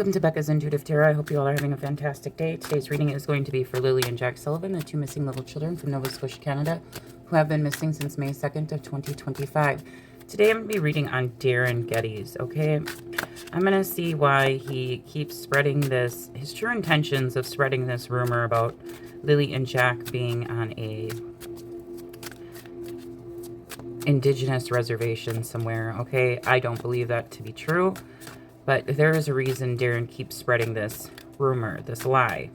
Welcome to Becca's Intuitive Tarot. I hope you all are having a fantastic day. Today's reading is going to be for Lily and Jack Sullivan, the two missing little children from Nova Scotia, Canada, who have been missing since May 2nd of 2025. Today I'm going to be reading on Darren Geddes, okay? I'm going to see why he keeps spreading this, his true intentions of spreading this rumor about Lily and Jack being on a indigenous reservation somewhere, okay? I don't believe that to be true. But there is a reason Darren keeps spreading this rumor, this lie.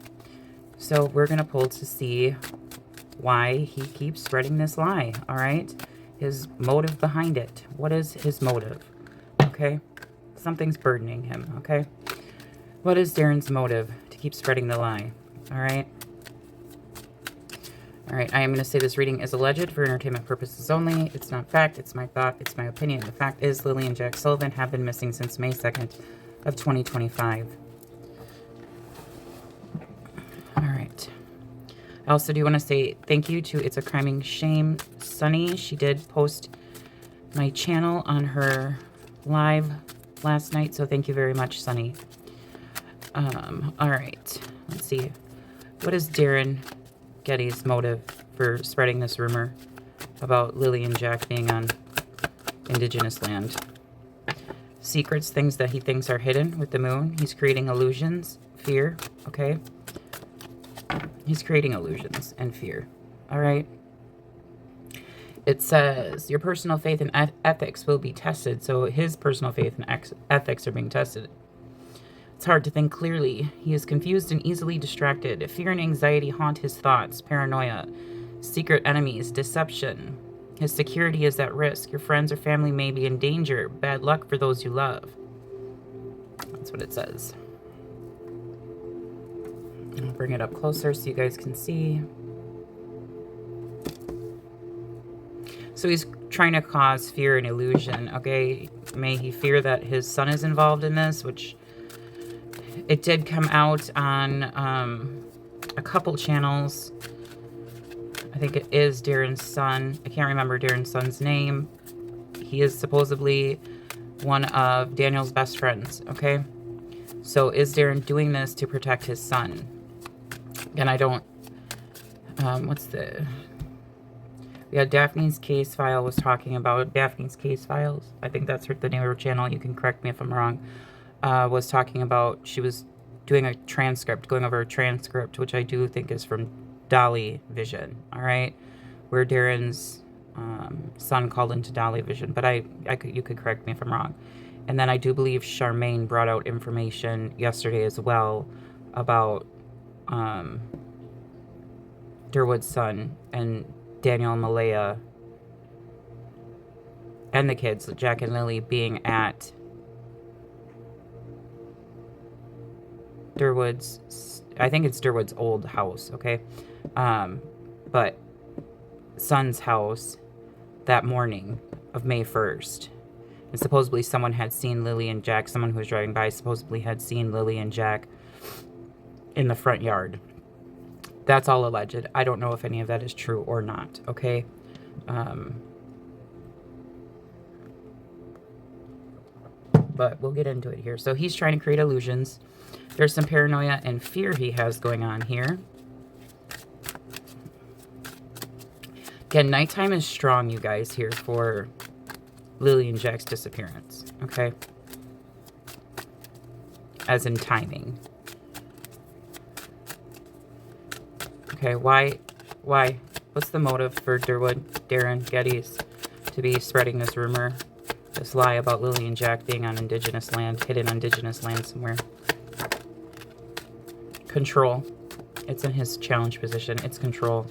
So we're going to pull to see why he keeps spreading this lie, all right? His motive behind it. What is his motive? Okay? Something's burdening him, okay? What is Darren's motive to keep spreading the lie? All right? All right, I am going to say this reading is alleged for entertainment purposes only. It's not fact, it's my thought, it's my opinion. The fact is Lily and Jack Sullivan have been missing since May 2nd of 2025. All right. I also do want to say thank you to It's a Criming Shame Sunny. She did post my channel on her live last night, so thank you very much, Sunny. All right, let's see. What is Darren Geddes' motive for spreading this rumor about Lily and Jack being on indigenous land? Secrets, things that he thinks are hidden with the moon. He's creating illusions, fear, okay? He's creating illusions and fear, all right? It says, your personal faith and ethics will be tested. So his personal faith and ethics are being tested. It's hard to think clearly. He is confused and easily distracted. Fear and anxiety haunt his thoughts. Paranoia, secret enemies, deception. His security is at risk. Your friends or family may be in danger. Bad luck for those you love. That's what it says. I'll bring it up closer so you guys can see. So he's trying to cause fear and illusion, okay? May he fear that his son is involved in this, which it did come out on a couple channels. I think it is Darren's son. I can't remember Darren's son's name. He is supposedly one of Daniel's best friends, okay? So is Darren doing this to protect his son? And I don't... Yeah, Daphne's Case File was talking about... Daphne's Case Files. I think that's the name of her channel. You can correct me if I'm wrong. Was talking about, she was doing a transcript, going over a transcript, which I do think is from Dolly Vision, all right, where Darren's son called into Dolly Vision, but you could correct me if I'm wrong. And then I do believe Charmaine brought out information yesterday as well about Durwood's son and Daniel and Malaya and the kids, Jack and Lily, being at Durwood's, I think it's Durwood's old house, okay? But son's house that morning of May 1st. And supposedly someone had seen Lily and Jack, someone who was driving by supposedly had seen Lily and Jack in the front yard. That's all alleged. I don't know if any of that is true or not, okay? But we'll get into it here. So he's trying to create illusions. There's some paranoia and fear he has going on here. Again, nighttime is strong, you guys, here for Lily and Jack's disappearance, okay? As in timing. Okay, why? What's the motive for Darren Geddes to be spreading this rumor, this lie about Lily and Jack being on indigenous land, hidden indigenous land somewhere? Control. It's in his challenge position. It's control.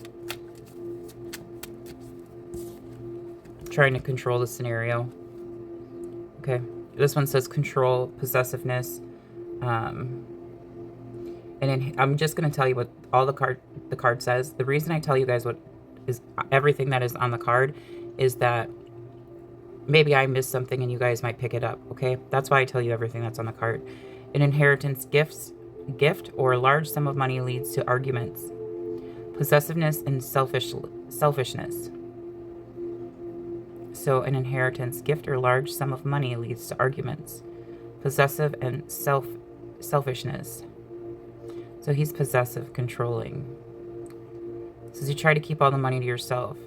Trying to control the scenario. Okay. This one says control, possessiveness. And I'm just going to tell you what all the card says. The reason I tell you guys what is everything that is on the card is that maybe I missed something and you guys might pick it up, okay? That's why I tell you everything that's on the card. An inheritance gift or a large sum of money leads to arguments. Possessiveness and selfishness. So an inheritance gift or large sum of money leads to arguments. Possessive and selfishness. So he's possessive, controlling. Says you try to keep all the money to yourself.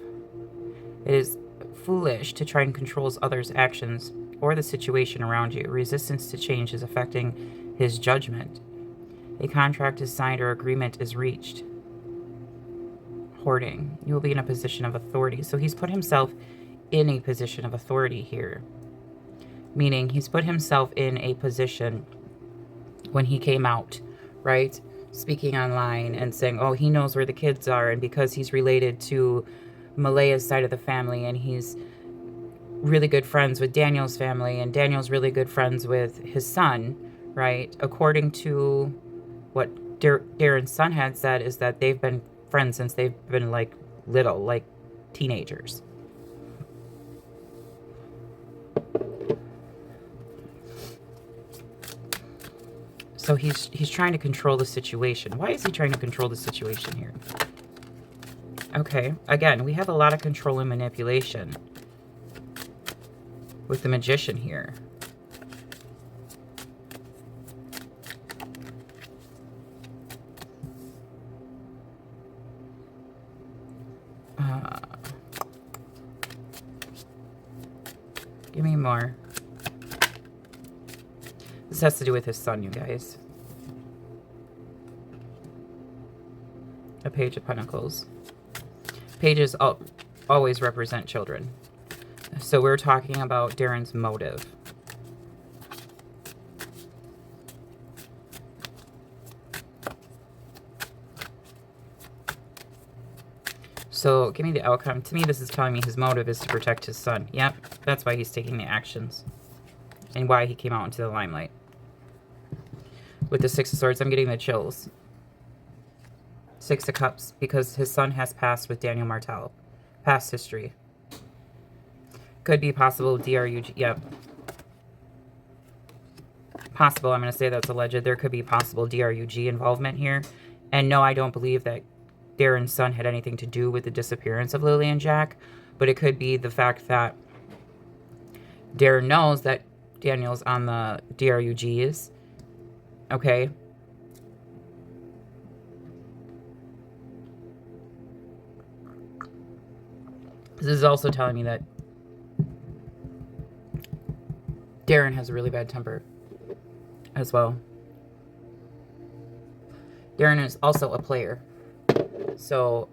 It is foolish to try and control others' actions or the situation around you. Resistance to change is affecting his judgment. A contract is signed or agreement is reached. Hoarding. You will be in a position of authority. So he's put himself in a position of authority here. Meaning he's put himself in a position when he came out, right? Speaking online and saying, oh, he knows where the kids are. And because he's related to Malaya's side of the family and he's really good friends with Daniel's family and Daniel's really good friends with his son, right? According to what Darren's son had said is that they've been friends since they've been like little, like teenagers. So he's trying to control the situation. Why is he trying to control the situation here? Okay, again, we have a lot of control and manipulation with the Magician here. Give me more. This has to do with his son, you guys. A Page of Pentacles. Pages always represent children. So we're talking about Darren's motive. So give me the outcome. To me, this is telling me his motive is to protect his son. Yep, that's why he's taking the actions. And why he came out into the limelight. With the Six of Swords, I'm getting the chills. Six of Cups, because his son has passed with Daniel Martel. Past history. Could be possible DRUG. Yep. Possible. I'm going to say that's alleged. There could be possible DRUG involvement here. And no, I don't believe that Darren's son had anything to do with the disappearance of Lily and Jack. But it could be the fact that Darren knows that Daniel's on the DRUGs. Okay. This is also telling me that Darren has a really bad temper as well. Darren is also a player. So,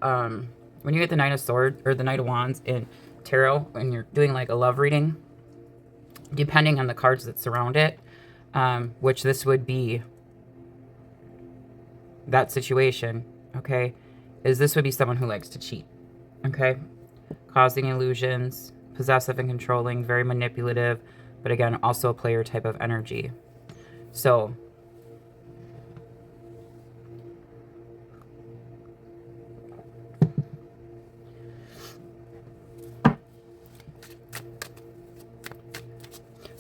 when you get the Knight of Swords or the Knight of Wands in tarot, when you're doing like a love reading, depending on the cards that surround it, which this would be that situation, okay, is this would be someone who likes to cheat, okay? Causing illusions, possessive and controlling, very manipulative, but again, also a player type of energy. So,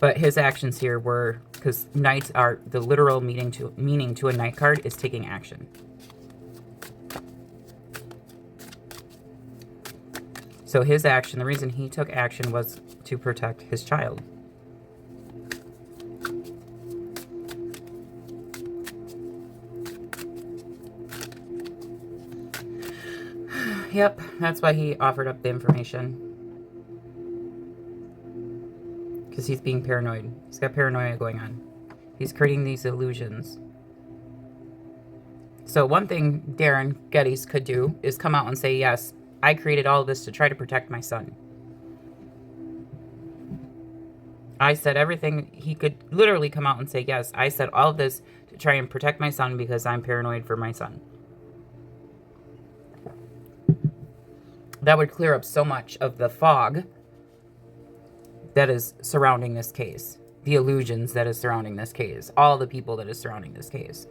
but his actions here were, because knights are, the literal meaning to a knight card is taking action. So his action, the reason he took action was to protect his child. Yep, that's why he offered up the information. Because he's being paranoid. He's got paranoia going on. He's creating these illusions. So one thing Darren Geddes could do is come out and say, yes, I created all of this to try to protect my son. I said everything. He could literally come out and say, yes, I said all of this to try and protect my son because I'm paranoid for my son. That would clear up so much of the fog that is surrounding this case. The illusions that is surrounding this case. All the people that is surrounding this case.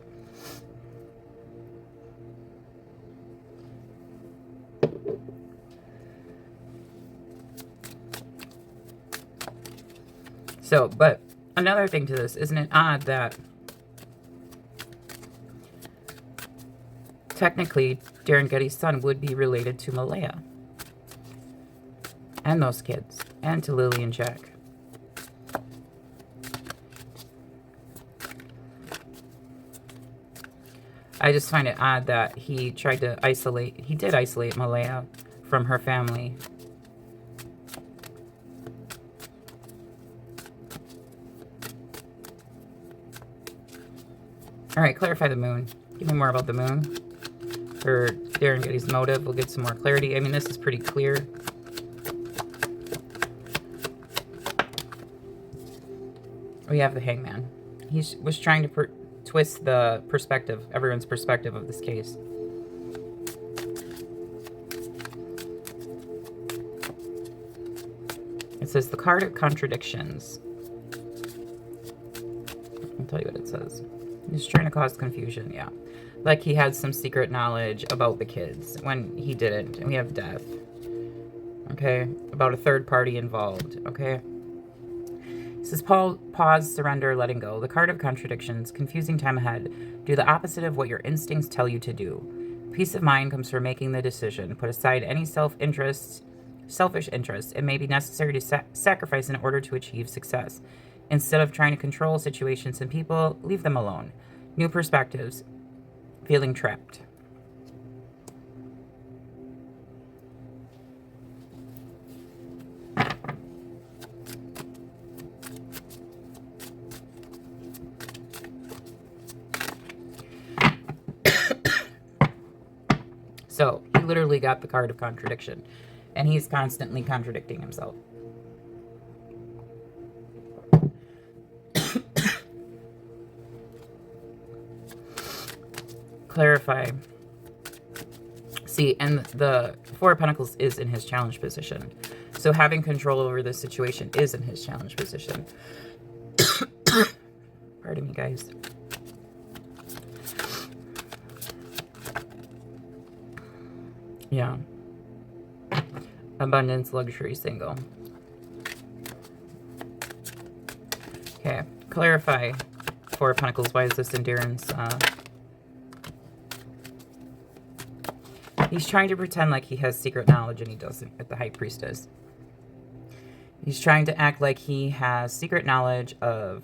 So, but another thing to this, isn't it odd that technically Darren Geddes' son would be related to Malaya and those kids and to Lily and Jack. I just find it odd that he tried to isolate, he did isolate Malaya from her family. All right, clarify the moon. Give me more about the moon. Or Darren Getty's motive. We'll get some more clarity. I mean, this is pretty clear. We have the Hangman. He was trying to twist the perspective, everyone's perspective of this case. It says the card of contradictions. I'll tell you what it says. He's trying to cause confusion, yeah. Like he had some secret knowledge about the kids when he didn't. And we have death. Okay? About a third party involved. Okay? It says pause, surrender, letting go. The card of contradictions. Confusing time ahead. Do the opposite of what your instincts tell you to do. Peace of mind comes from making the decision. Put aside any selfish interests. It may be necessary to sacrifice in order to achieve success. Instead of trying to control situations and people, leave them alone. New perspectives. Feeling trapped. So, he literally got the card of contradiction. And he's constantly contradicting himself. Clarify. See, and the Four of Pentacles is in his challenge position. So having control over this situation is in his challenge position. Pardon me, guys. Yeah. Abundance, luxury, single. Okay. Clarify. Four of Pentacles. Why is this in Darren's... He's trying to pretend like he has secret knowledge and he doesn't with the High Priestess. He's trying to act like he has secret knowledge of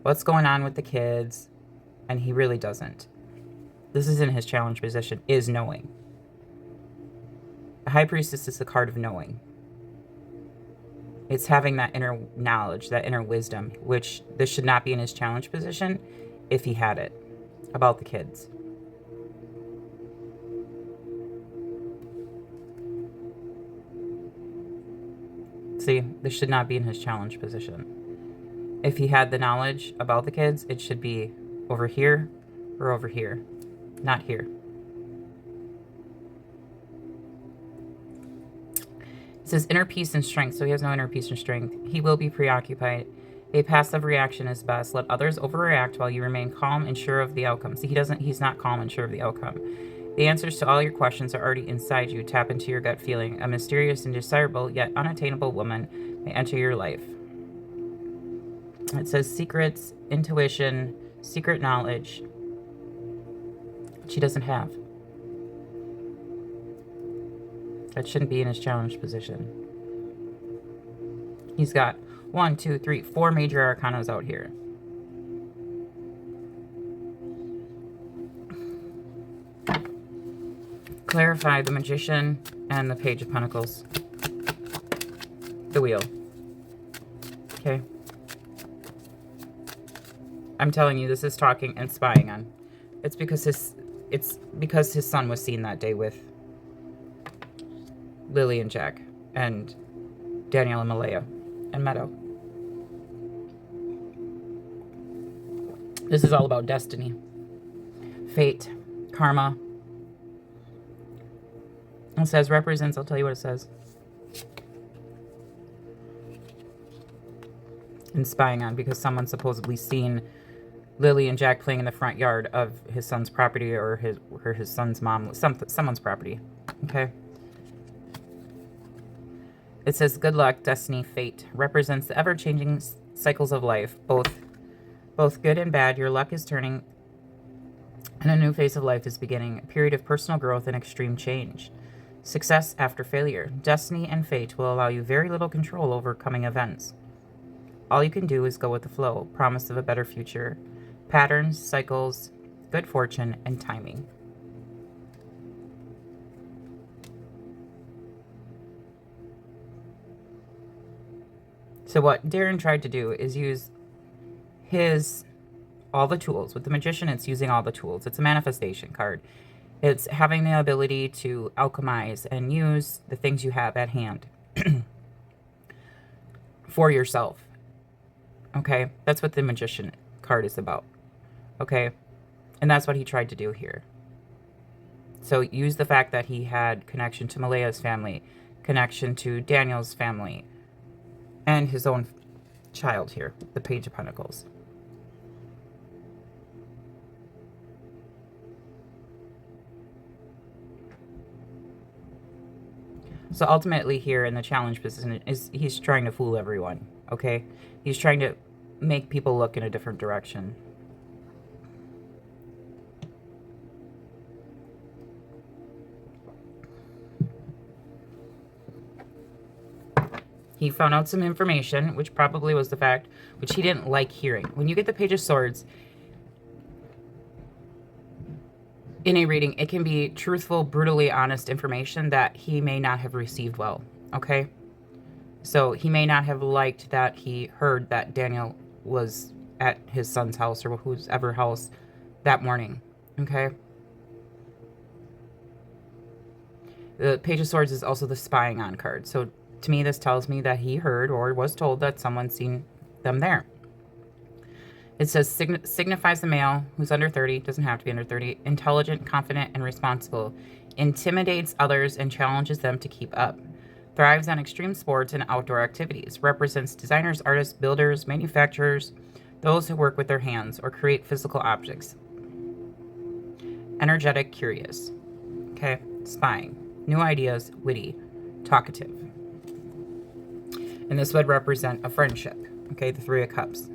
what's going on with the kids, and he really doesn't. This is in his challenge position, is knowing. The High Priestess is the card of knowing. It's having that inner knowledge, that inner wisdom, which this should not be in his challenge position if he had it about the kids. See, this should not be in his challenge position. If he had the knowledge about the kids, it should be over here or over here, not here. It says inner peace and strength, so he has no inner peace and strength. He will be preoccupied. A passive reaction is best. Let others overreact while you remain calm and sure of the outcome. See, he's not calm and sure of the outcome. The answers to all your questions are already inside you. Tap into your gut feeling. A mysterious and desirable yet unattainable woman may enter your life. It says secrets, intuition, secret knowledge she doesn't have. That shouldn't be in his challenge position. He's got 1, 2, 3, 4 major arcanas out here. Clarify the Magician and the Page of Pentacles. The Wheel. Okay. I'm telling you, this is talking and spying on. It's because his son was seen that day with Lily and Jack and Danielle and Malaya and Meadow. This is all about destiny, fate, karma. It says represents, I'll tell you what it says. And spying on, because someone's supposedly seen Lily and Jack playing in the front yard of his son's property, or his son's mom, someone's property. Okay. It says good luck, destiny, fate. Represents the ever-changing cycles of life, both good and bad. Your luck is turning and a new phase of life is beginning. A period of personal growth and extreme change. Success after failure. Destiny and fate will allow you very little control over coming events. All you can do is go with the flow. Promise of a better future. Patterns, cycles, good fortune, and timing. So what Darren tried to do is use all the tools. With the Magician, it's using all the tools. It's a manifestation card. It's having the ability to alchemize and use the things you have at hand for yourself. Okay? That's what the Magician card is about. Okay? And that's what he tried to do here. So use the fact that he had connection to Malaya's family, connection to Daniel's family, and his own child here, the Page of Pentacles. So ultimately here in the challenge position is he's trying to fool everyone, okay? He's trying to make people look in a different direction. He found out some information, which probably was the fact, which he didn't like hearing. When you get the Page of Swords in a reading, it can be truthful, brutally honest information that he may not have received well, okay? So he may not have liked that he heard that Daniel was at his son's house or whose ever house that morning, okay? The Page of Swords is also the spying on card. So to me, this tells me that he heard or was told that someone's seen them there. It says, signifies the male who's under 30, doesn't have to be under 30, intelligent, confident, and responsible, intimidates others and challenges them to keep up, thrives on extreme sports and outdoor activities, represents designers, artists, builders, manufacturers, those who work with their hands or create physical objects. Energetic, curious. Okay, spying, new ideas, witty, talkative. And this would represent a friendship. Okay, the Three of Cups.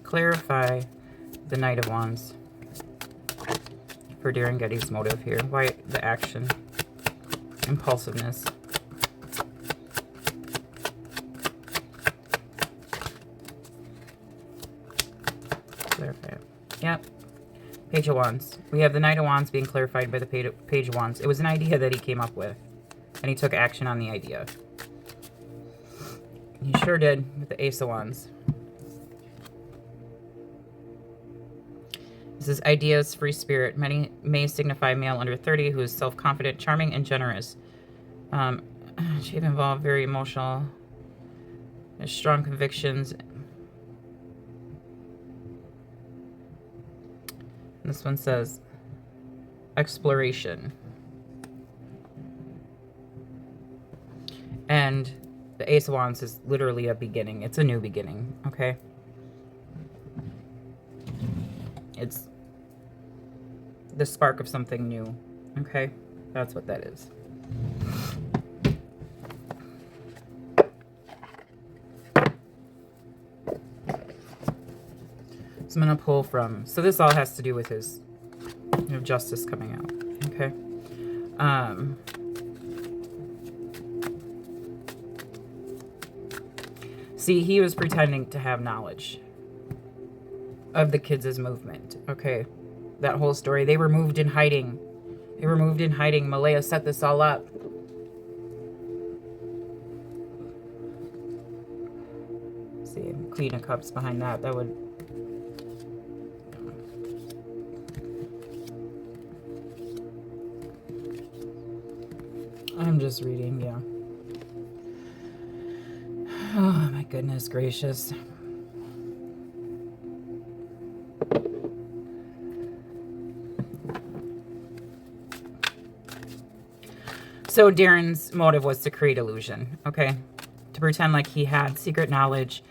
Clarify the Knight of Wands for Darren Getty's motive here. Why the action? Impulsiveness. Clarify it. Yep. Page of Wands. We have the Knight of Wands being clarified by the Page of Wands. It was an idea that he came up with, and he took action on the idea. He sure did with the Ace of Wands. This is ideas, free spirit. Many may signify male under 30 who is self-confident, charming, and generous. Chief involved, very emotional, has strong convictions. This one says exploration. And the Ace of Wands is literally a beginning. It's a new beginning, okay? It's the spark of something new, okay? That's what that is. So I'm going to pull from, so this all has to do with his, justice coming out, okay? See, he was pretending to have knowledge of the kids' movement, okay? That whole story. They were moved in hiding. They were moved in hiding. Malaya set this all up. See, Queen of Cups behind that. That would... I'm just reading, yeah. Oh, my goodness gracious. So Darren's motive was to create illusion, okay? To pretend like he had secret knowledge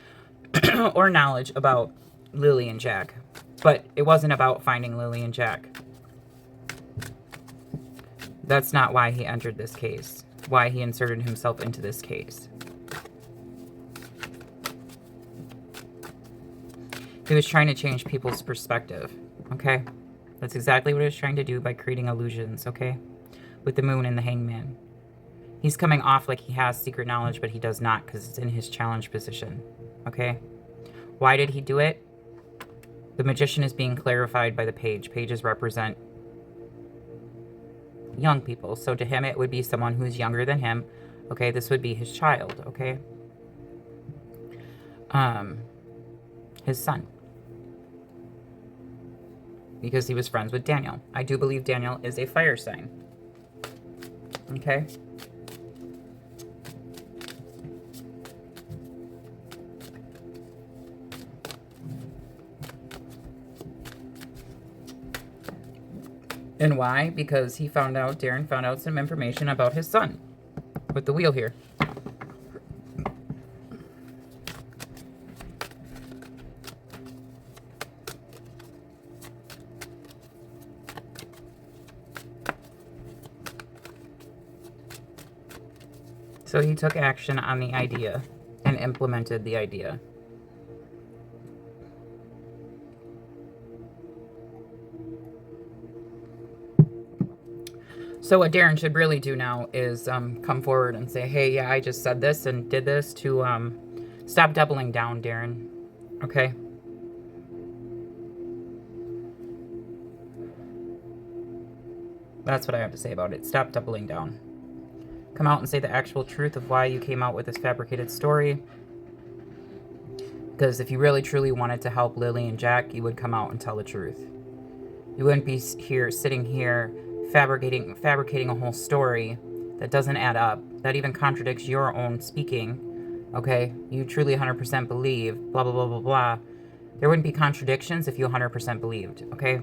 or knowledge about Lily and Jack. But it wasn't about finding Lily and Jack. That's not why he entered this case. Why he inserted himself into this case. He was trying to change people's perspective, okay? That's exactly what he was trying to do by creating illusions, okay? With the Moon and the Hangman. He's coming off like he has secret knowledge, but he does not because it's in his challenge position, okay? Why did he do it? The magician is being clarified by the page. Pages represent young people. So to him, it would be someone who's younger than him. Okay, this would be his child, okay? His son. Because he was friends with Daniel. I do believe Daniel is a fire sign. Okay? And why? Because he found out, Darren found out some information about his son. With the wheel here. So he took action on the idea and implemented the idea. So what Darren should really do now is come forward and say, hey, yeah, I just said this and did this to stop doubling down, Darren. Okay? That's what I have to say about it. Stop doubling down. Come out and say the actual truth of why you came out with this fabricated story. Because if you really truly wanted to help Lily and Jack, you would come out and tell the truth. You wouldn't be here, sitting here, fabricating a whole story that doesn't add up, that even contradicts your own speaking, okay? You truly 100% believe, blah, blah, blah, blah, blah. There wouldn't be contradictions if you 100% believed, okay?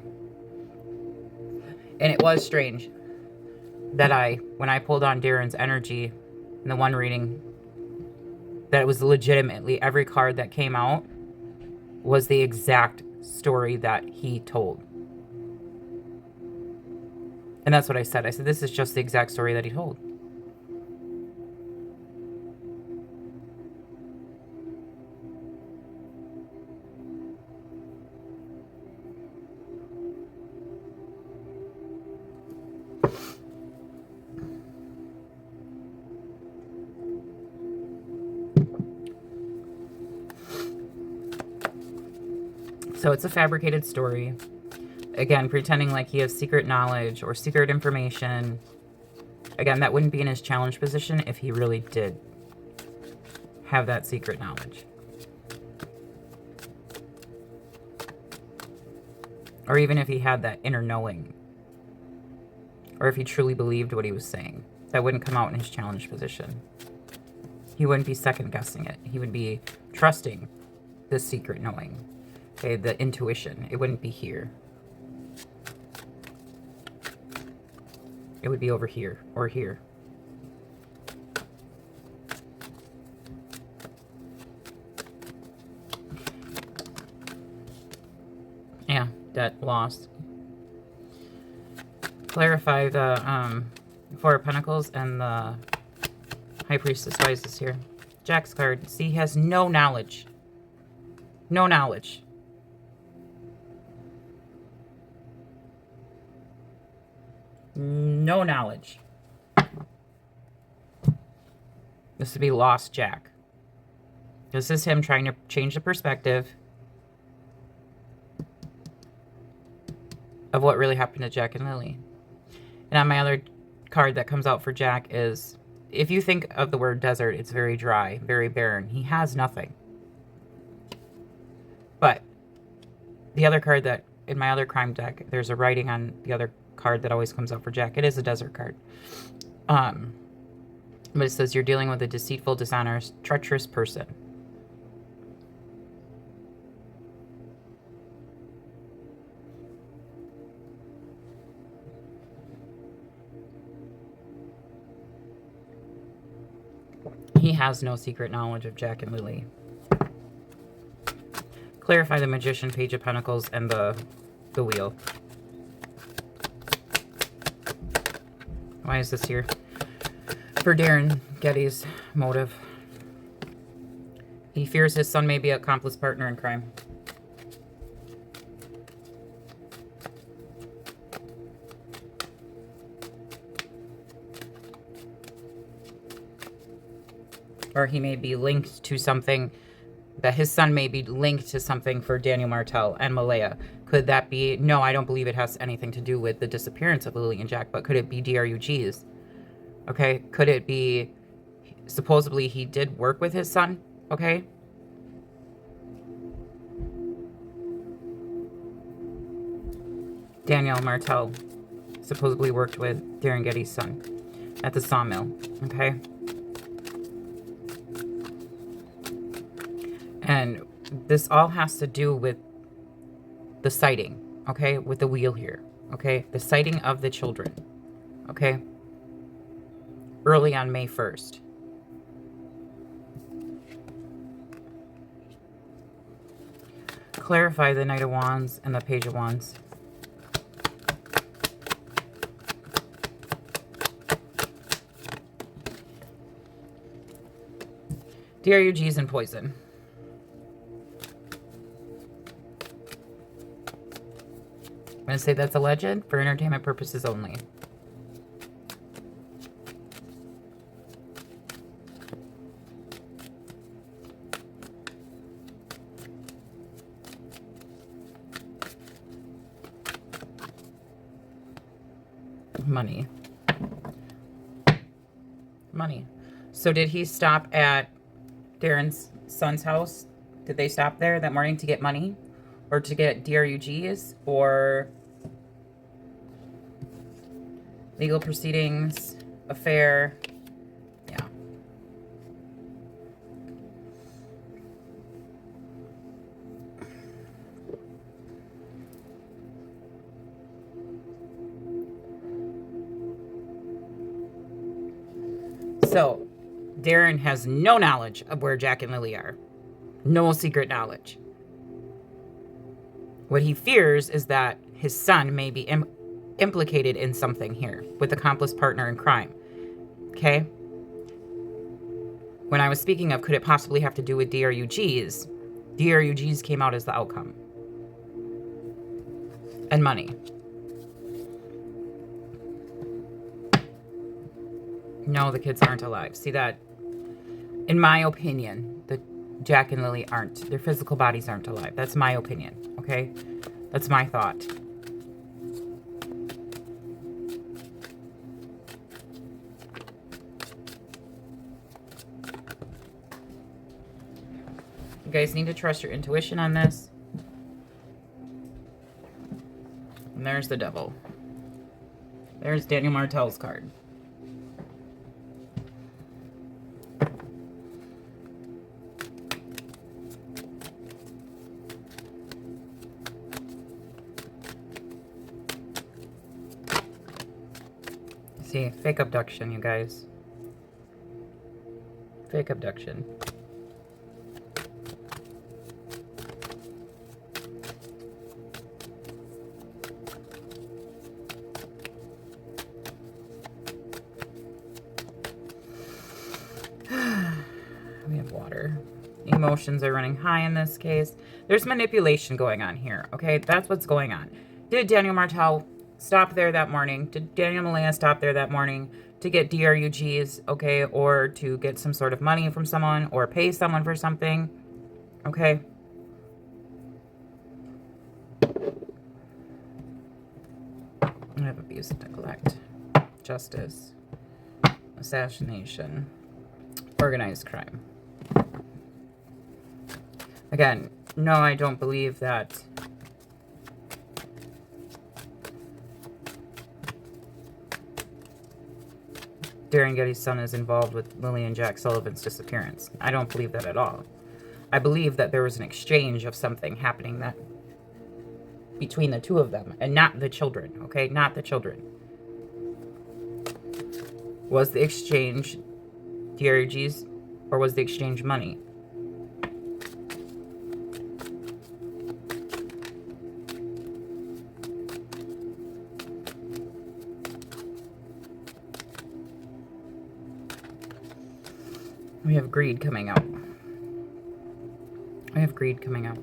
And it was strange that when I pulled on Darren's energy in the one reading, that it was legitimately every card that came out was the exact story that he told. And that's what I said. I said, this is just the exact story that he told. So it's a fabricated story. Again, pretending like he has secret knowledge or secret information. Again, that wouldn't be in his challenge position if he really did have that secret knowledge. Or even if he had that inner knowing. Or if he truly believed what he was saying. That wouldn't come out in his challenge position. He wouldn't be second guessing it. He would be trusting the secret knowing. Okay, the intuition. It wouldn't be here. It would be over here or here. Yeah, that lost. Clarify the Four of Pentacles and the High Priestess. Why is this here? Jack's card. See, he has no knowledge. No knowledge. No knowledge. This would be lost Jack. This is him trying to change the perspective of what really happened to Jack and Lily. And on my other card that comes out for Jack is, if you think of the word desert, it's very dry, very barren. He has nothing. But the other card that, in my other crime deck, there's a writing on the other card that always comes out for Jack. It is a desert card. But it says you're dealing with a deceitful, dishonest, treacherous person. He has no secret knowledge of Jack and Lily. Clarify the Magician, Page of Pentacles, and the Wheel. Why is this here? For Darren Getty's motive. He fears his son may be an accomplice partner in crime. Or he may be linked to something that his son may be linked to something for Daniel Martell and Malaya. Could that be? No, I don't believe it has anything to do with the disappearance of Lily and Jack, but could it be DRUGs? Okay, could it be supposedly he did work with his son? Okay. Daniel Martell supposedly worked with Darren Getty's son at the sawmill. Okay. And this all has to do with the sighting, okay, with the wheel here, okay, the sighting of the children, okay, early on May 1st. Clarify the Knight of Wands and the Page of Wands. DRUGs and poison. I'm going to say that's alleged for entertainment purposes only. Money. Money. So did he stop at Darren's son's house? Did they stop there that morning to get money? Or to get DRUGs? Or legal proceedings, affair? Yeah. So, Darren has no knowledge of where Jack and Lily are. No secret knowledge. What he fears is that his son may be implicated in something here with accomplice partner in crime. Okay? When I was speaking of, could it possibly have to do with DRUGs? DRUGs came out as the outcome. And money. No, the kids aren't alive. See that? In my opinion, the Jack and Lily aren't. Their physical bodies aren't alive. That's my opinion. Okay? That's my thought. You guys need to trust your intuition on this. And there's the devil. There's Daniel Martell's card. See, fake abduction, you guys. Fake abduction. We have water. Emotions are running high in this case. There's manipulation going on here, okay? That's what's going on. Did Daniel Martell stop there that morning? Did Daniel Malaya stop there that morning to get DRUGs, okay? Or to get some sort of money from someone or pay someone for something, okay? I have abuse and neglect, justice, assassination, organized crime. Again, no, I don't believe that Darren Getty's son is involved with Lily and Jack Sullivan's disappearance. I don't believe that at all. I believe that there was an exchange of something happening that between the two of them, and not the children, okay? Not the children. Was the exchange DRGs, or was the exchange money? We have greed coming out. I have greed coming out.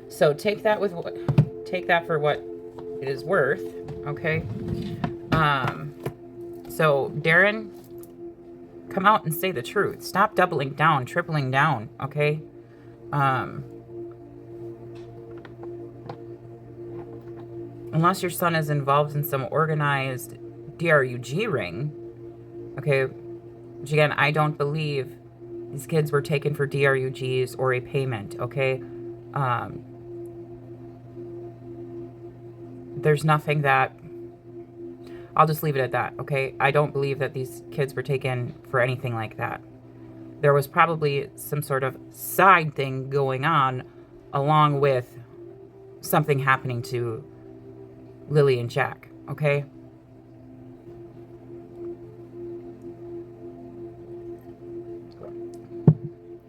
So take that with what, take that for what it is worth, okay? So Darren Come out and say the truth. Stop doubling down, tripling down, okay? Unless your son is involved in some organized DRUG ring, okay, which again, I don't believe these kids were taken for DRUGs or a payment, okay? There's nothing that, I'll just leave it at that, okay? I don't believe that these kids were taken for anything like that. There was probably some sort of side thing going on along with something happening to Lily and Jack, okay?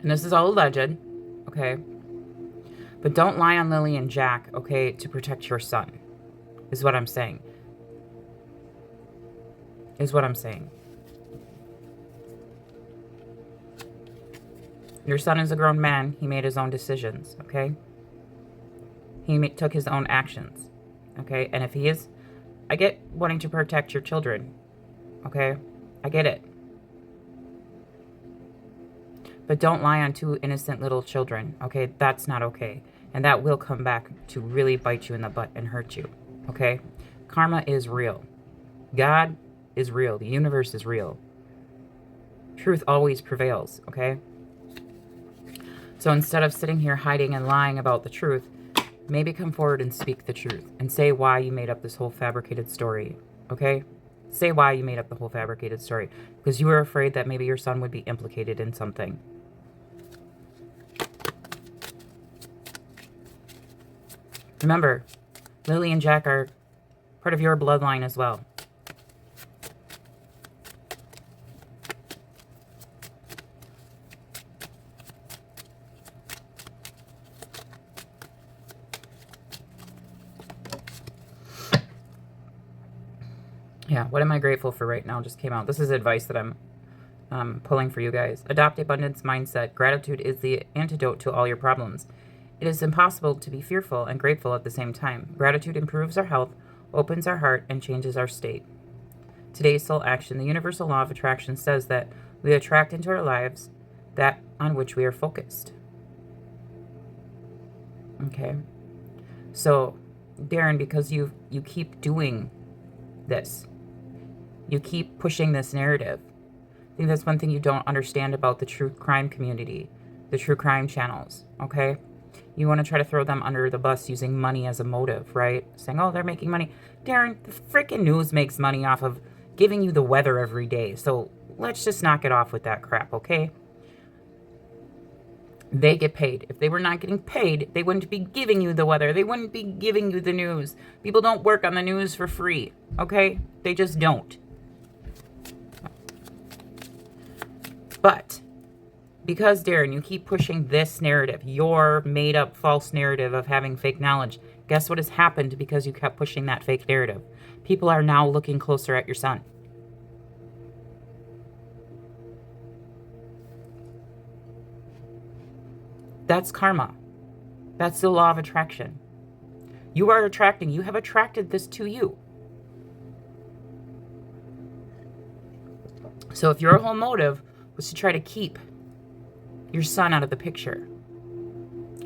And this is all alleged, okay? But don't lie on Lily and Jack, okay, to protect your son, is what I'm saying. Is what I'm saying. Your son is a grown man. He made his own decisions, okay? He took his own actions, okay? And if he is, I get wanting to protect your children, okay? I get it. But don't lie on two innocent little children, okay? That's not okay. And that will come back to really bite you in the butt and hurt you, okay? Karma is real. God is real. The universe is real. Truth always prevails, okay? So instead of sitting here hiding and lying about the truth, maybe come forward and speak the truth and say why you made up this whole fabricated story, okay? Say why you made up the whole fabricated story. Because you were afraid that maybe your son would be implicated in something. Remember, Lily and Jack are part of your bloodline as well. Yeah, what am I grateful for right now just came out. This is advice that I'm pulling for you guys. Adopt abundance mindset. Gratitude is the antidote to all your problems. It is impossible to be fearful and grateful at the same time. Gratitude improves our health, opens our heart, and changes our state. Today's soul action. The universal law of attraction says that we attract into our lives that on which we are focused. Okay? So, Darren, because you keep doing this, you keep pushing this narrative. I think that's one thing you don't understand about the true crime community, the true crime channels, okay? You want to try to throw them under the bus using money as a motive, right? Saying, oh, they're making money. Darren, the freaking news makes money off of giving you the weather every day. So let's just knock it off with that crap, okay? They get paid. If they were not getting paid, they wouldn't be giving you the weather. They wouldn't be giving you the news. People don't work on the news for free, okay? They just don't. But because, Darren, you keep pushing this narrative, your made-up false narrative of having fake knowledge, guess what has happened because you kept pushing that fake narrative? People are now looking closer at your son. That's karma. That's the law of attraction. You are attracting. You have attracted this to you. So if your whole motive was to try to keep your son out of the picture,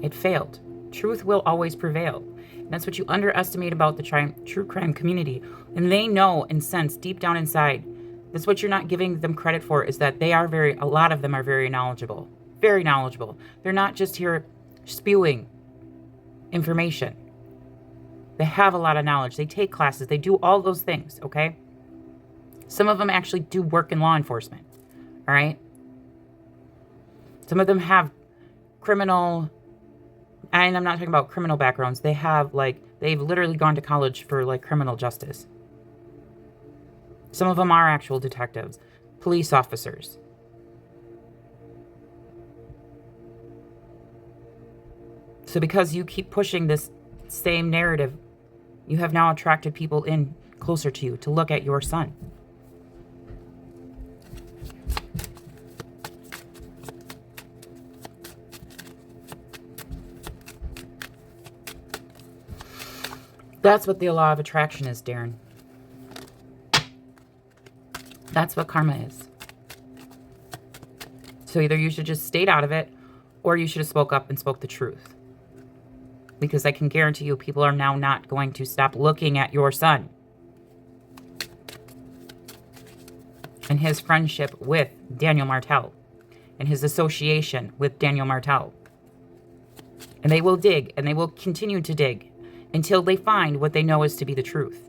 it failed. Truth will always prevail. And that's what you underestimate about the true crime community. And they know and sense deep down inside. That's what you're not giving them credit for, is that they are a lot of them are very knowledgeable. Very knowledgeable. They're not just here spewing information. They have a lot of knowledge. They take classes. They do all those things, okay? Some of them actually do work in law enforcement, all right? Some of them have criminal, and I'm not talking about criminal backgrounds. They have, they've literally gone to college for, criminal justice. Some of them are actual detectives, police officers. So because you keep pushing this same narrative, you have now attracted people in closer to you to look at your son. That's what the law of attraction is, Darren. That's what karma is. So either you should just stayed out of it, or you should have spoke up and spoke the truth. Because I can guarantee you people are now not going to stop looking at your son and his friendship with Daniel Martell and his association with Daniel Martell. And they will dig, and they will continue to dig until they find what they know is to be the truth.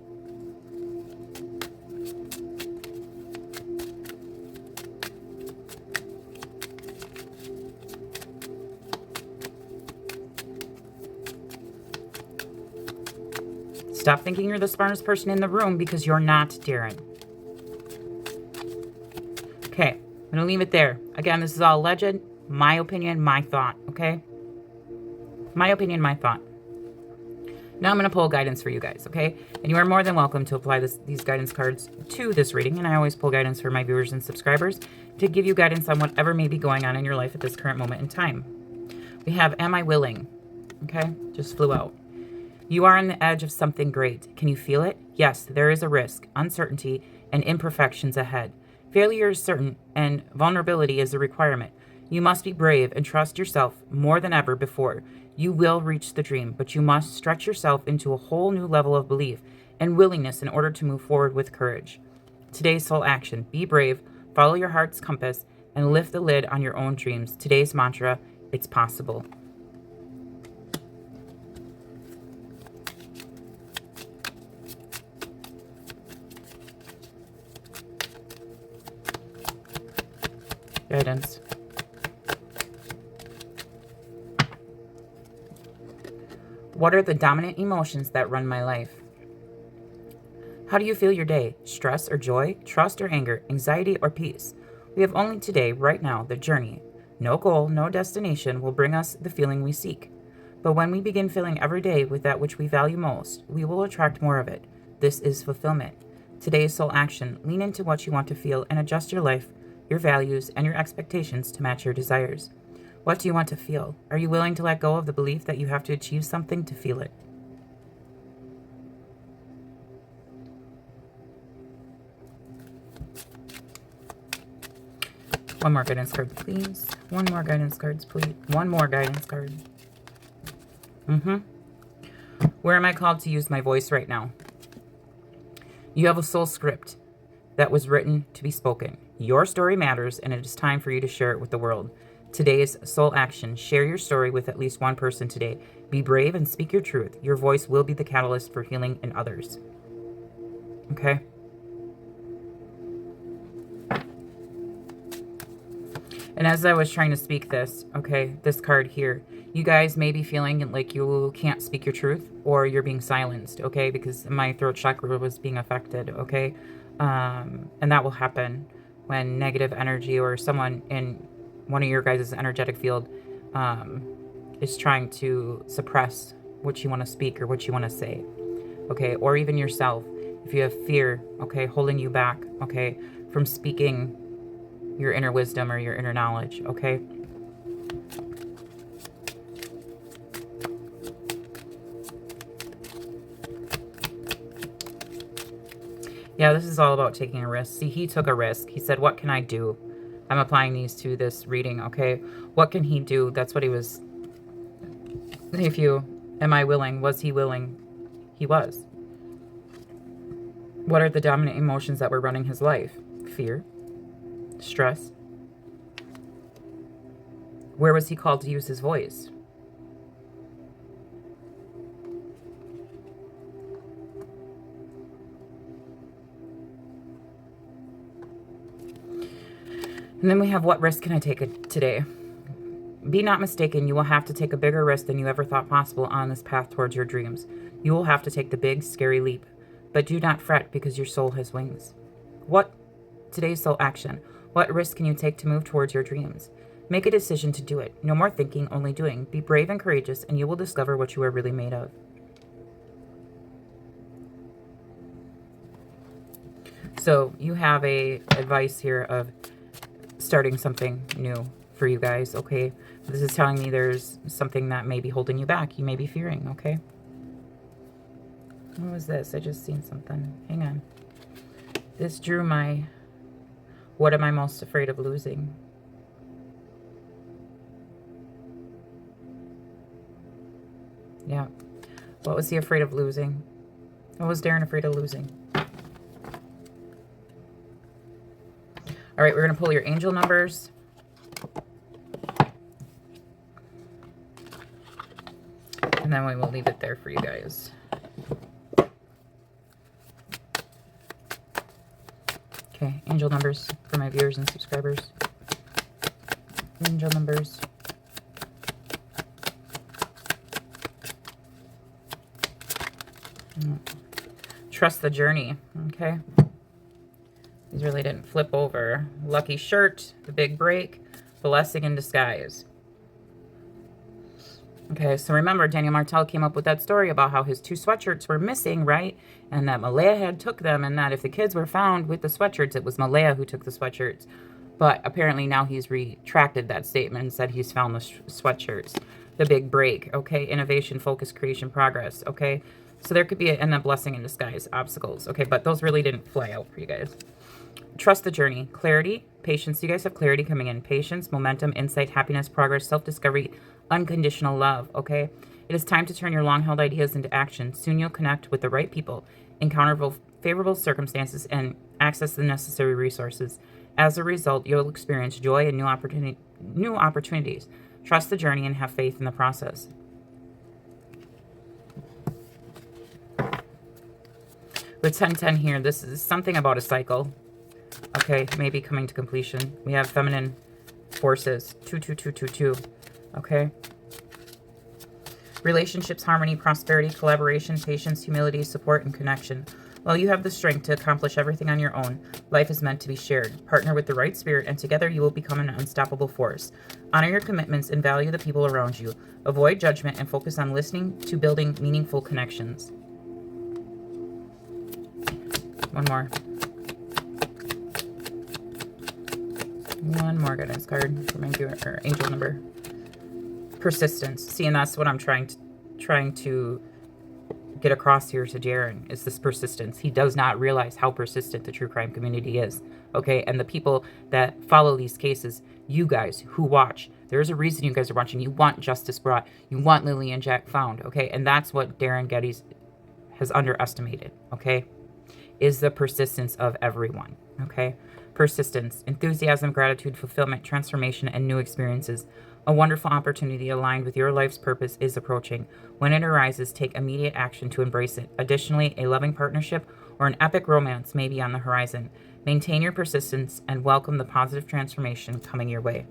Stop thinking you're the smartest person in the room, because you're not, Darren. Okay, I'm going to leave it there. Again, this is all legend, my opinion, my thought, okay? My opinion, my thought. Now I'm going to pull guidance for you guys, okay? And you are more than welcome to apply these guidance cards to this reading. And I always pull guidance for my viewers and subscribers to give you guidance on whatever may be going on in your life at this current moment in time. We have, am I willing? Okay, just flew out. You are on the edge of something great. Can you feel it? Yes, there is a risk, uncertainty, and imperfections ahead. Failure is certain, and vulnerability is a requirement. You must be brave and trust yourself more than ever before. You will reach the dream, but you must stretch yourself into a whole new level of belief and willingness in order to move forward with courage. Today's soul action: be brave, follow your heart's compass, and lift the lid on your own dreams. Today's mantra: it's possible. Guidance. What are the dominant emotions that run my life? How do you feel your day? Stress or joy? Trust or anger? Anxiety or peace? We have only today, right now, the journey. No goal, no destination will bring us the feeling we seek. But when we begin filling every day with that which we value most, we will attract more of it. This is fulfillment. Today's soul action: lean into what you want to feel and adjust your life, your values, and your expectations to match your desires. What do you want to feel? Are you willing to let go of the belief that you have to achieve something to feel it? One more guidance card, please. One more guidance cards, please. One more guidance card. Where am I called to use my voice right now? You have a soul script that was written to be spoken. Your story matters, and it is time for you to share it with the world. Today's soul action: share your story with at least one person today. Be brave and speak your truth. Your voice will be the catalyst for healing in others. Okay? And as I was trying to speak this, okay, this card here, you guys may be feeling like you can't speak your truth, or you're being silenced, okay, because my throat chakra was being affected, okay? And that will happen when negative energy or someone in one of your guys' energetic field is trying to suppress what you want to speak or what you want to say, okay? Or even yourself, if you have fear, okay, holding you back, okay, from speaking your inner wisdom or your inner knowledge, okay? Yeah, this is all about taking a risk. See, he took a risk. He said, what can I do? I'm applying these to this reading, okay? What can he do? That's what he was. If you, am I willing? Was he willing? He was. What are the dominant emotions that were running his life? Fear. Stress. Where was he called to use his voice? And then we have, what risk can I take today? Be not mistaken, you will have to take a bigger risk than you ever thought possible on this path towards your dreams. You will have to take the big, scary leap. But do not fret, because your soul has wings. What? Today's soul action. What risk can you take to move towards your dreams? Make a decision to do it. No more thinking, only doing. Be brave and courageous, and you will discover what you are really made of. So you have a advice here of starting something new for you guys, okay? This is telling me there's something that may be holding you back. You may be fearing, okay? What was this? I just seen something. Hang on. This drew my... What am I most afraid of losing? Yeah. What was he afraid of losing? What was Darren afraid of losing? All right, we're going to pull your angel numbers. And then we will leave it there for you guys. Okay, angel numbers for my viewers and subscribers. Angel numbers. Trust the journey, okay? These really didn't flip over. Lucky shirt, the big break, blessing in disguise. Okay, so remember, Daniel Martell came up with that story about how his 2 sweatshirts were missing, right? And that Malaya had took them, and that if the kids were found with the sweatshirts, it was Malaya who took the sweatshirts. But apparently now he's retracted that statement and said he's found the sweatshirts. The big break, okay? Innovation, focus, creation, progress, okay? So there could be a blessing in disguise, obstacles, okay? But those really didn't fly out for you guys. Trust the journey. Clarity, patience. You guys have clarity coming in. Patience, momentum, insight, happiness, progress, self-discovery, unconditional love, okay? It is time to turn your long-held ideas into action. Soon you'll connect with the right people, encounter favorable circumstances, and access the necessary resources. As a result, you'll experience joy and new opportunities. Trust the journey and have faith in the process. With 1010 here, this is something about a cycle. Okay, maybe coming to completion. We have feminine forces. 22222. Okay. Relationships, harmony, prosperity, collaboration, patience, humility, support, and connection. While you have the strength to accomplish everything on your own, life is meant to be shared. Partner with the right spirit, and together you will become an unstoppable force. Honor your commitments and value the people around you. Avoid judgment and focus on listening to building meaningful connections. One more. One more guidance card for my viewer, or angel number. Persistence. See, and that's what I'm trying to get across here to Darren, is this persistence. He does not realize how persistent the true crime community is. Okay, and the people that follow these cases, you guys who watch, there's a reason you guys are watching. You want justice brought. You want Lily and Jack found. Okay, and that's what Darren Geddes has underestimated. Okay, is the persistence of everyone. Okay, persistence, enthusiasm, gratitude, fulfillment, transformation, and new experiences. A wonderful opportunity aligned with your life's purpose is approaching. When it arises, take immediate action to embrace it. Additionally, a loving partnership or an epic romance may be on the horizon. Maintain your persistence and welcome the positive transformation coming your way.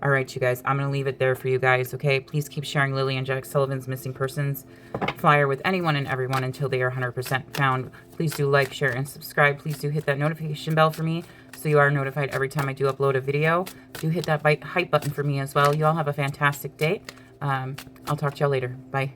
All right, you guys, I'm going to leave it there for you guys, okay? Please keep sharing Lily and Jack Sullivan's missing persons flyer with anyone and everyone until they are 100% found. Please do like, share, and subscribe. Please do hit that notification bell for me so you are notified every time I do upload a video. Do hit that hype button for me as well. You all have a fantastic day. I'll talk to y'all later. Bye.